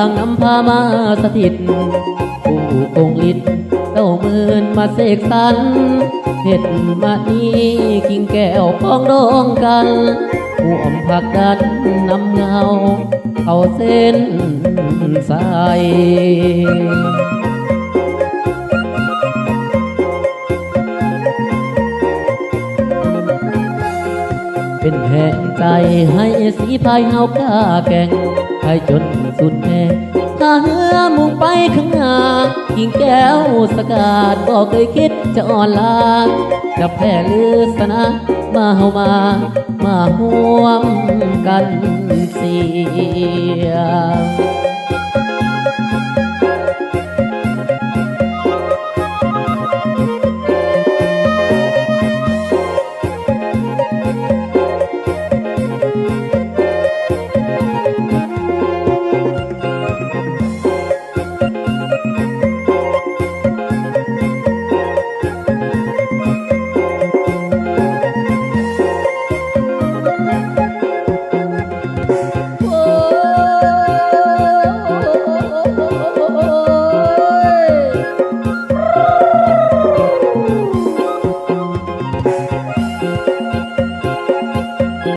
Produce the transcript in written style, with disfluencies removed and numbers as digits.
างนำพามาสถิตผู้คงฤทธิ์90,000มาเสกสรรเห็ดมานี้กิ่งแก้วปองดองกันผู้อมผักดันนำเงาเข้าเส้นสายเป็นแห่งใจให้สีพายเฮากล้าแก่งให้จนสุดแห่ถ้าเหือมุ่งไปข้างหน้ากิ่งแก้วสกาดก็เคยคิดจะอ่อนลาจะแพ้ลือสนะมาเฮามาห่วมกันเสีย